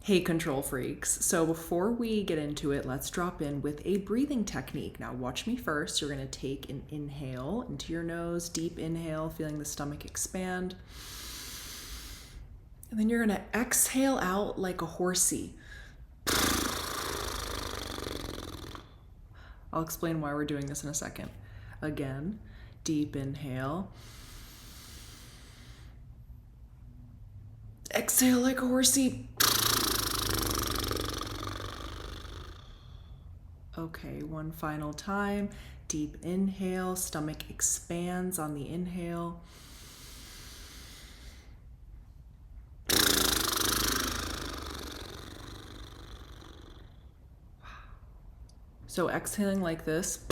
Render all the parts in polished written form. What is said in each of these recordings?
Hey, control freaks. So before we get into it, let's drop in with a breathing technique. Now watch me first. You're going to take an inhale into your nose, deep inhale, feeling the stomach expand. And then you're going to exhale out like a horsey. I'll explain why we're doing this in a second. Again, deep inhale. Exhale like a horsey. Okay, one final time. Deep inhale, stomach expands on the inhale. So exhaling like this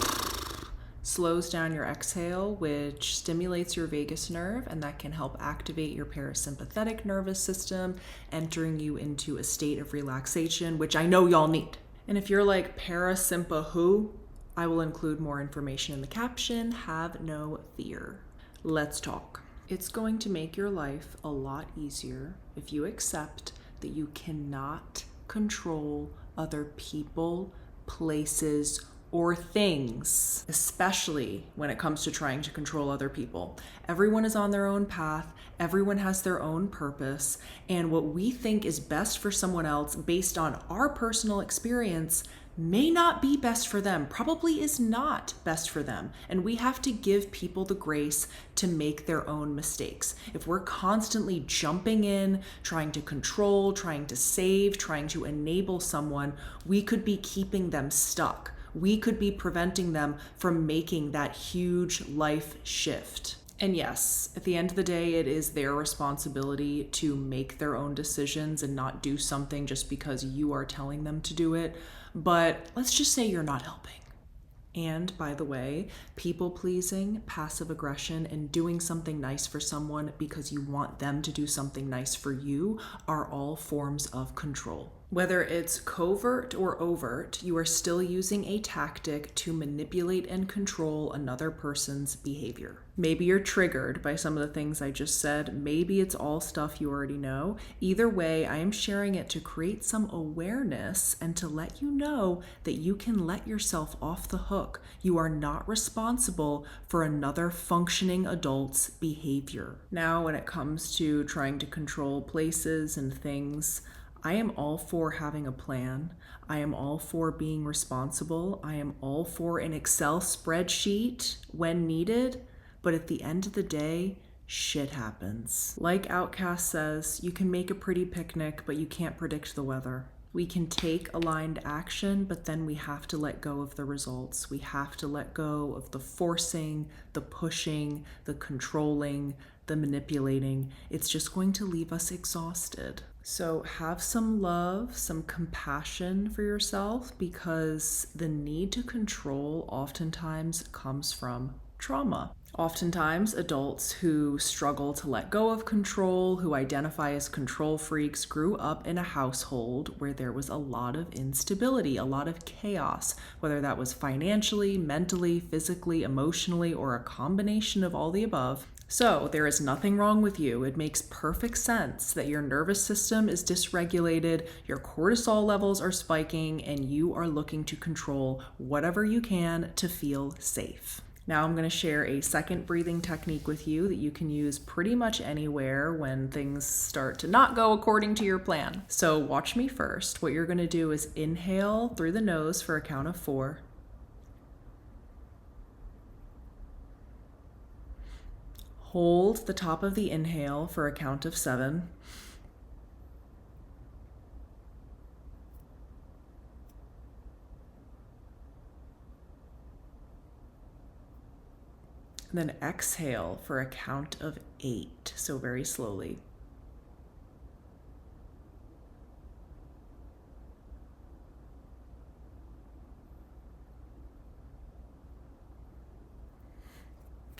slows down your exhale, which stimulates your vagus nerve, and that can help activate your parasympathetic nervous system, entering you into a state of relaxation, which I know y'all need. And if you're like, parasympa who? I will include more information in the caption. Have no fear. Let's talk. It's going to make your life a lot easier if you accept that you cannot control other people, places, or things, especially when it comes to trying to control other people. Everyone is on their own path. Everyone has their own purpose. And what we think is best for someone else based on our personal experience may not be best for them, probably is not best for them. And we have to give people the grace to make their own mistakes. If we're constantly jumping in, trying to control, trying to save, trying to enable someone, we could be keeping them stuck. We could be preventing them from making that huge life shift. And yes, at the end of the day, it is their responsibility to make their own decisions and not do something just because you are telling them to do it. But let's just say you're not helping. And by the way, people pleasing, passive aggression, and doing something nice for someone because you want them to do something nice for you are all forms of control. Whether it's covert or overt, you are still using a tactic to manipulate and control another person's behavior. Maybe you're triggered by some of the things I just said. Maybe it's all stuff you already know. Either way, I am sharing it to create some awareness and to let you know that you can let yourself off the hook. You are not responsible for another functioning adult's behavior. Now, when it comes to trying to control places and things, I am all for having a plan. I am all for being responsible. I am all for an Excel spreadsheet when needed. But at the end of the day, shit happens. Like Outcast says, you can make a pretty picnic, but you can't predict the weather. We can take aligned action, but then we have to let go of the results. We have to let go of the forcing, the pushing, the controlling, the manipulating. It's just going to leave us exhausted. So have some love, some compassion for yourself, because the need to control oftentimes comes from trauma. Oftentimes, adults who struggle to let go of control, who identify as control freaks, grew up in a household where there was a lot of instability, a lot of chaos, whether that was financially, mentally, physically, emotionally, or a combination of all the above. So there is nothing wrong with you. It makes perfect sense that your nervous system is dysregulated, your cortisol levels are spiking, and you are looking to control whatever you can to feel safe. Now I'm going to share a second breathing technique with you that you can use pretty much anywhere when things start to not go according to your plan. So watch me first. What you're going to do is inhale through the nose for a count of 4. Hold the top of the inhale for a count of 7. And then exhale for a count of 8, so very slowly.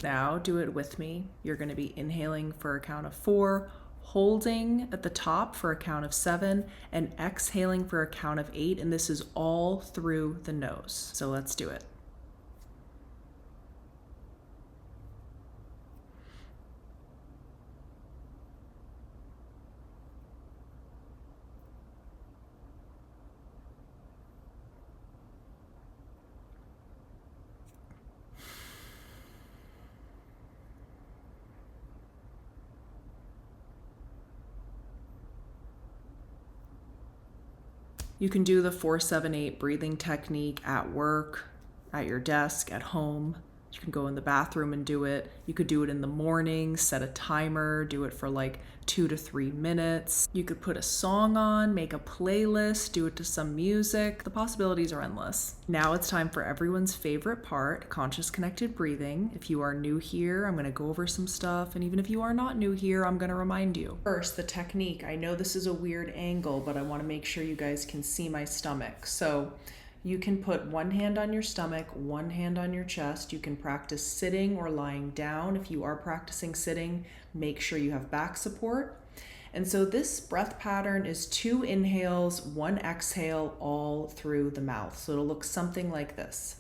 Now do it with me. You're going to be inhaling for a count of 4, holding at the top for a count of 7, and exhaling for a count of 8, and this is all through the nose. So let's do it. You can do the 4-7-8 breathing technique at work, at your desk, at home. You can go in the bathroom and do it. You could do it in the morning, set a timer, do it for like 2 to 3 minutes. You could put a song on, make a playlist, do it to some music. The possibilities are endless. Now it's time for everyone's favorite part, conscious connected breathing. If you are new here, I'm gonna go over some stuff. And even if you are not new here, I'm gonna remind you. First, the technique. I know this is a weird angle, but I wanna make sure you guys can see my stomach. So you can put one hand on your stomach, one hand on your chest. You can practice sitting or lying down. If you are practicing sitting, make sure you have back support. And so this breath pattern is 2 inhales, 1 exhale, all through the mouth. So it'll look something like this.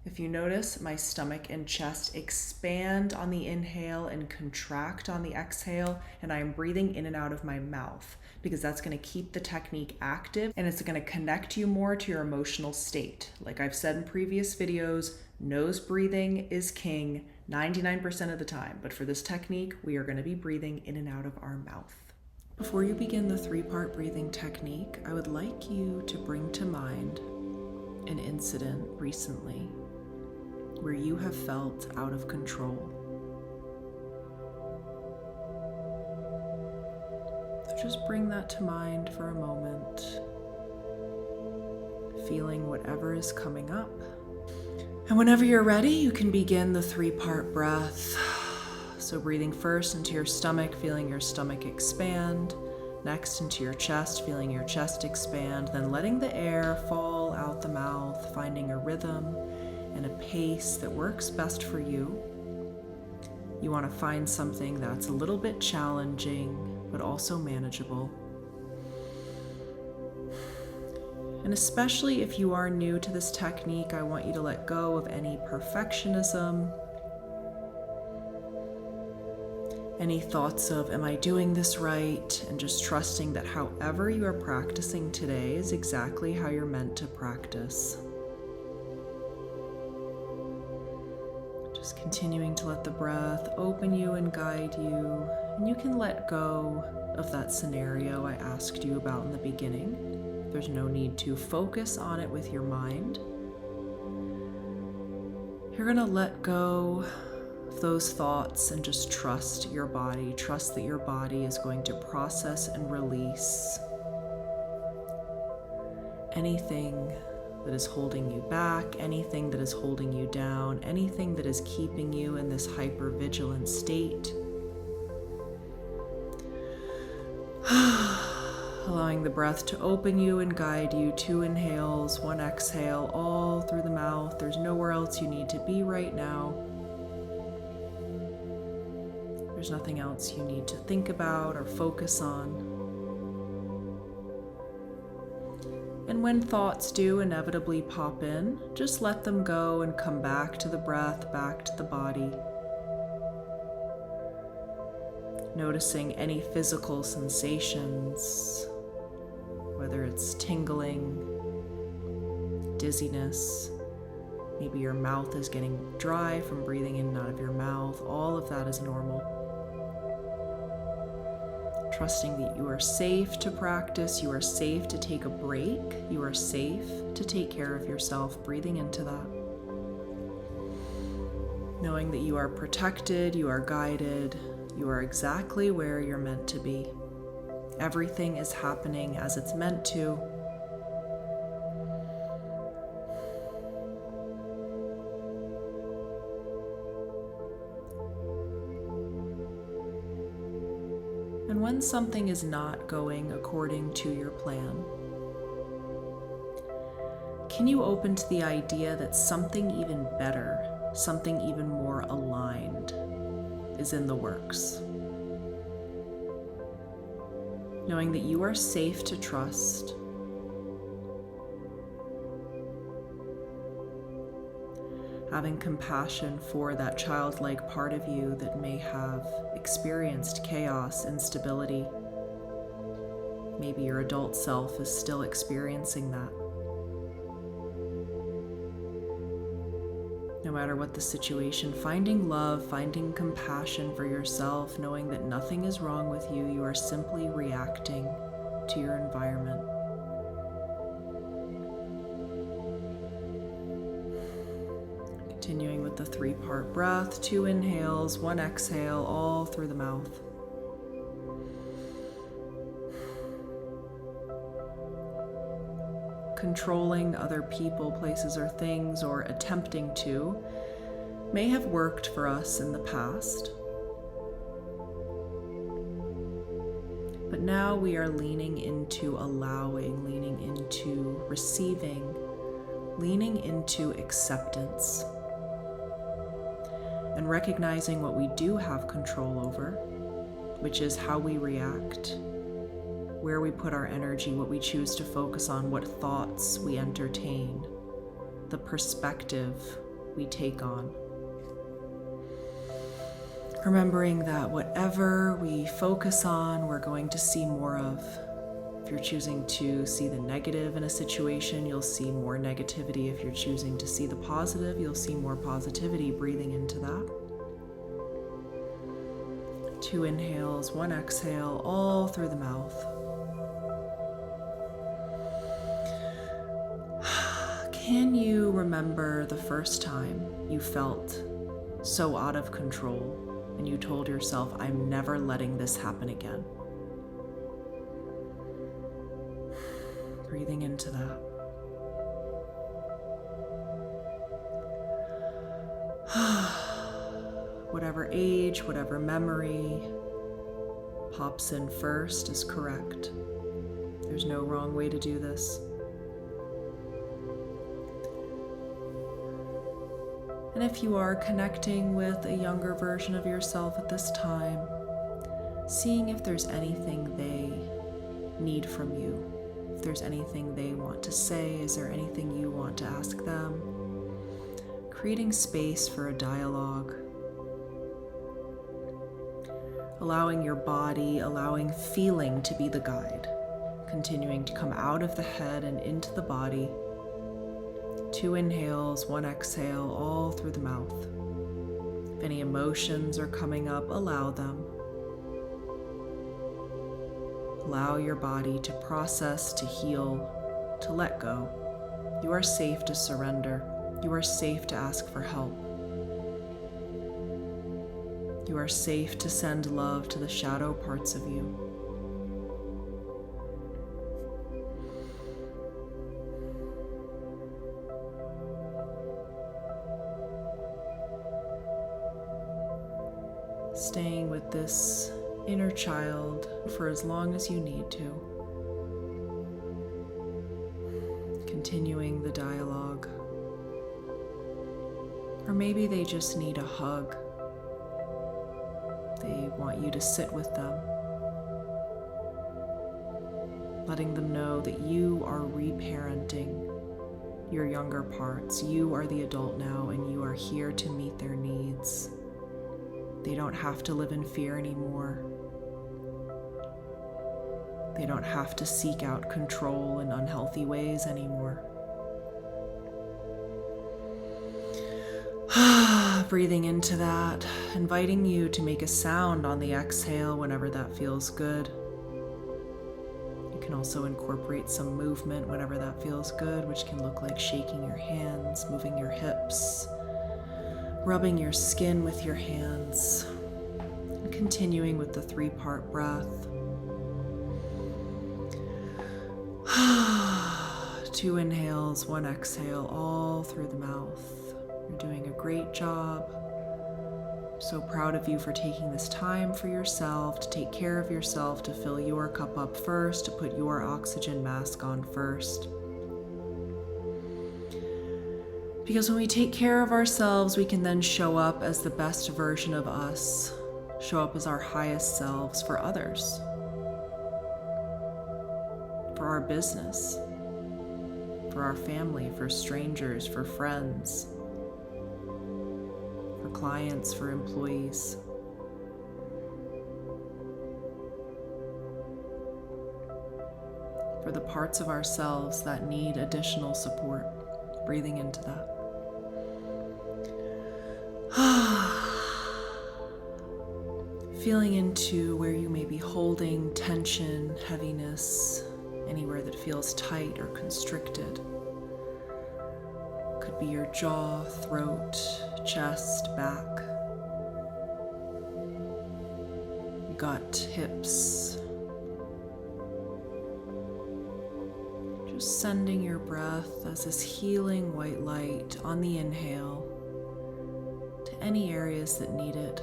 If you notice, my stomach and chest expand on the inhale and contract on the exhale, and I am breathing in and out of my mouth because that's going to keep the technique active and it's going to connect you more to your emotional state. Like I've said in previous videos, nose breathing is king 99% of the time, but for this technique, we are going to be breathing in and out of our mouth. Before you begin the 3-part breathing technique, I would like you to bring to mind an incident recently where you have felt out of control. So just bring that to mind for a moment, feeling whatever is coming up. And whenever you're ready, you can begin the 3-part breath. So breathing first into your stomach, feeling your stomach expand. Next into your chest, feeling your chest expand. Then letting the air fall out the mouth, finding a rhythm and a pace that works best for you. You want to find something that's a little bit challenging, but also manageable. And especially if you are new to this technique, I want you to let go of any perfectionism, any thoughts of, am I doing this right? And just trusting that however you are practicing today is exactly how you're meant to practice. Just continuing to let the breath open you and guide you. And you can let go of that scenario I asked you about in the beginning. There's no need to focus on it with your mind. You're going to let go of those thoughts and just trust your body. Trust that your body is going to process and release anything that is holding you back, anything that is holding you down, anything that is keeping you in this hypervigilant state. Allowing the breath to open you and guide you. 2 inhales, 1 exhale, all through the mouth. There's nowhere else you need to be right now. There's nothing else you need to think about or focus on. And when thoughts do inevitably pop in, just let them go and come back to the breath, back to the body. Noticing any physical sensations, whether it's tingling, dizziness, maybe your mouth is getting dry from breathing in and out of your mouth. All of that is normal. Trusting that you are safe to practice, you are safe to take a break, you are safe to take care of yourself, breathing into that. Knowing that you are protected, you are guided, you are exactly where you're meant to be. Everything is happening as it's meant to. And when something is not going according to your plan, can you open to the idea that something even better, something even more aligned is in the works? Knowing that you are safe to trust, having compassion for that childlike part of you that may have experienced chaos, instability. Maybe your adult self is still experiencing that. No matter what the situation, finding love, finding compassion for yourself, knowing that nothing is wrong with you, you are simply reacting to your environment. Continuing with the 3-part breath, 2 inhales, 1 exhale, all through the mouth. Controlling other people, places, or things, or attempting to, may have worked for us in the past. But now we are leaning into allowing, leaning into receiving, leaning into acceptance, and recognizing what we do have control over, which is how we react, where we put our energy, what we choose to focus on, what thoughts we entertain, the perspective we take on. Remembering that whatever we focus on, we're going to see more of. If you're choosing to see the negative in a situation, you'll see more negativity. If you're choosing to see the positive, you'll see more positivity. Breathing into that. 2 inhales, 1 exhale, all through the mouth. Can you remember the first time you felt so out of control and you told yourself, I'm never letting this happen again? Breathing into that. Whatever age, whatever memory pops in first is correct. There's no wrong way to do this. And if you are connecting with a younger version of yourself at this time, seeing if there's anything they need from you, if there's anything they want to say, is there anything you want to ask them? Creating space for a dialogue. Allowing your body, allowing feeling to be the guide. Continuing to come out of the head and into the body. 2 inhales, 1 exhale, all through the mouth. If any emotions are coming up, allow them. Allow your body to process, to heal, to let go. You are safe to surrender. You are safe to ask for help. You are safe to send love to the shadow parts of you. Staying with this inner child for as long as you need to. Continuing the dialogue. Or maybe they just need a hug. They want you to sit with them. Letting them know that you are reparenting your younger parts. You are the adult now, and you are here to meet their needs. They don't have to live in fear anymore. They don't have to seek out control in unhealthy ways anymore. Breathing into that, inviting you to make a sound on the exhale whenever that feels good. You can also incorporate some movement whenever that feels good, which can look like shaking your hands, moving your hips, rubbing your skin with your hands, and continuing with the 3-part breath. 2 inhales, 1 exhale, all through the mouth. You're doing a great job. I'm so proud of you for taking this time for yourself, to take care of yourself, to fill your cup up first, to put your oxygen mask on first. Because when we take care of ourselves, we can then show up as the best version of us, show up as our highest selves for others, for our business, for our family, for strangers, for friends, for clients, for employees. for the parts of ourselves that need additional support. Breathing into that. Feeling into where you may be holding tension, heaviness, anywhere that feels tight or constricted. Could be your jaw, throat, chest, back, gut, hips. Just sending your breath as this healing white light on the inhale to any areas that need it.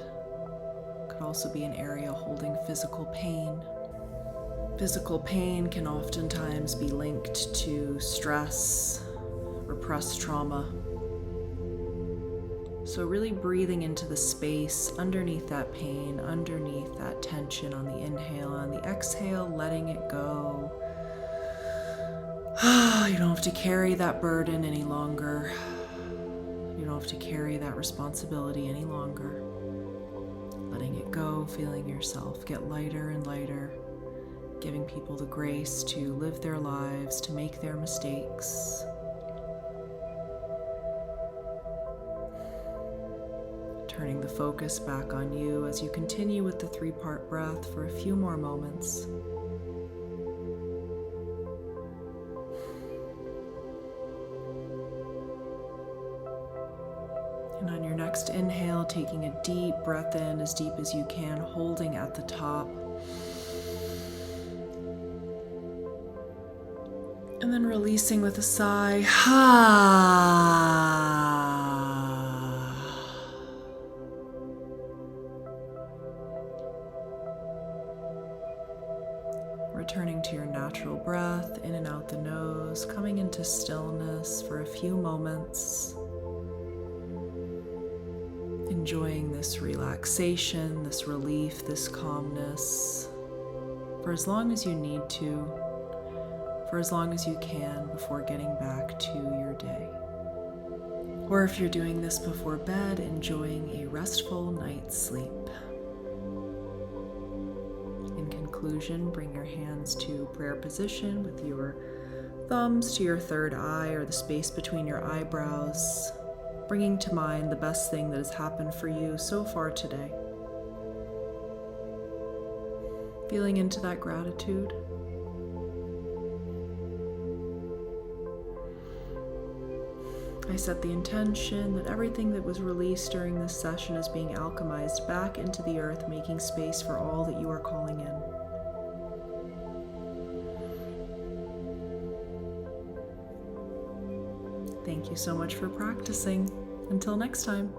Could also be an area holding physical pain. Physical pain can oftentimes be linked to stress, repressed trauma. So really breathing into the space underneath that pain, underneath that tension on the inhale. On the exhale, letting it go. You don't have to carry that burden any longer. You don't have to carry that responsibility any longer. Letting it go, feeling yourself get lighter and lighter. Giving people the grace to live their lives, to make their mistakes. Turning the focus back on you as you continue with the 3-part breath for a few more moments. And on your next inhale, taking a deep breath in, as deep as you can, holding at the top. And then releasing with a sigh. Returning to your natural breath, in and out the nose, coming into stillness for a few moments. Enjoying this relaxation, this relief, this calmness, for as long as you need to, for as long as you can before getting back to your day. Or if you're doing this before bed, enjoying a restful night's sleep. In conclusion, bring your hands to prayer position with your thumbs to your third eye or the space between your eyebrows, bringing to mind the best thing that has happened for you so far today. Feeling into that gratitude. I set the intention that everything that was released during this session is being alchemized back into the earth, making space for all that you are calling in. Thank you so much for practicing. Until next time.